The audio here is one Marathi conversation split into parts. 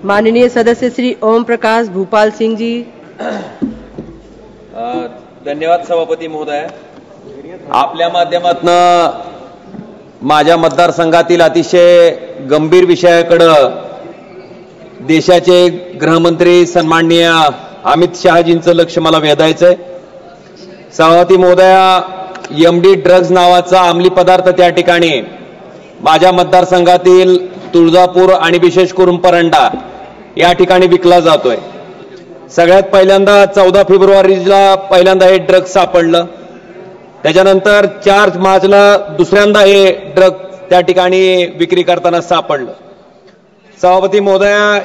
माननीय सदस्य श्री ओम प्रकाश भूपाल सिंह जी। धन्यवाद सभापती महोदय। आपल्या माध्यमातून माझ्या मतदारसंघातील अतिशय गंभीर विषयाकडे देशाचे गृहमंत्री सन्माननीय अमित शहाजींचं लक्ष मला वेधायचंय। सभापती महोदया, एमडी ड्रग्ज नावाचा अंमली पदार्थ त्या ठिकाणी माझ्या मतदारसंघातील तुळजापूर आणि विशेष करून परंडा या ठिकाणी विकला जातोय। सगळ्यात पहिल्यांदा 14 फेब्रुवारीला पहिल्यांदा हे ड्रग्ज सापडलं, त्याच्यानंतर 4 मार्चला दुसऱ्यांदा हे ड्रग्ज त्या ठिकाणी विक्री करताना सापडलं। सभापती महोदया,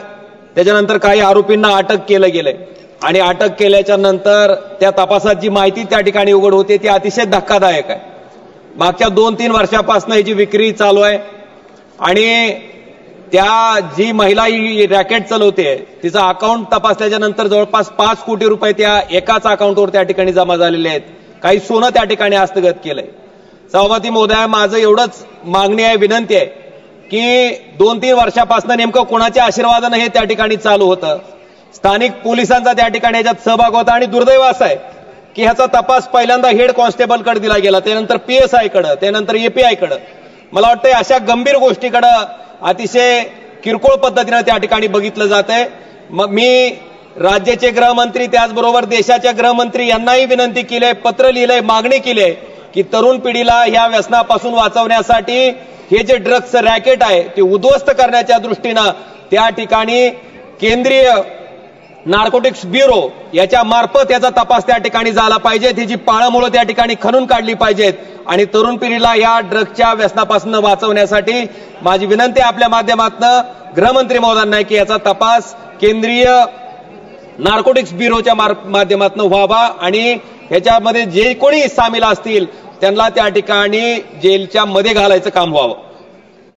त्याच्यानंतर काही आरोपींना अटक केलं गेलंय आणि अटक केल्याच्या नंतर त्या तपासात जी माहिती त्या ठिकाणी उघड होते ती अतिशय धक्कादायक आहे। मागच्या 2-3 वर्षापासून याची विक्री चालू आहे आणि त्या जी महिला ही रॅकेट चालवते तिचा अकाउंट तपासल्याच्या नंतर जवळपास 5 कोटी रुपये त्या एकाच अकाउंटवर त्या ठिकाणी जमा झालेले आहेत। काही सोनं त्या ठिकाणी हस्तगत केलंय। सभापती महोदय, माझं एवढंच मागणी आहे, विनंती आहे की 2-3 वर्षापासून नेमकं कोणाच्या आशीर्वादाने हे त्या ठिकाणी चालू होतं। स्थानिक पोलिसांचा त्या ठिकाणी याच्यात सहभाग होता आणि दुर्दैव असं आहे की ह्याचा तपास पहिल्यांदा हेड कॉन्स्टेबलकडे दिला गेला, त्यानंतर PSI कडे, त्यानंतर API कडे। मला वाटतं अशा गंभीर गोष्टीकडे अतिशय किरकोळ पद्धतीने त्या ठिकाणी बघितलं जातंय। मग मी राज्याचे गृहमंत्री त्याचबरोबर देशाच्या गृहमंत्री यांनाही विनंती केली आहे, पत्र लिहिलंय, मागणी केली आहे की तरुण पिढीला ह्या व्यसनापासून वाचवण्यासाठी हे जे ड्रग्ज रॅकेट आहे ते उद्ध्वस्त करण्याच्या दृष्टीने त्या ठिकाणी केंद्रीय नार्कोटिक्स ब्युरो याच्या मार्फत याचा तपास त्या ठिकाणी झाला पाहिजे। त्याची पाळंमुळं त्या ठिकाणी खणून काढली पाहिजेत आणि तरुण पिढीला या ड्रग्जच्या व्यसनापासून वाचवण्यासाठी माझी विनंती आपल्या माध्यमातून गृहमंत्री महोदयांना की याचा तपास केंद्रीय नार्कोटिक्स ब्युरोच्या माध्यमातून व्हावा आणि याच्यामध्ये जे कोणी सामील असतील त्यांना त्या ठिकाणी जेलच्या मध्ये घालायचं काम व्हावं।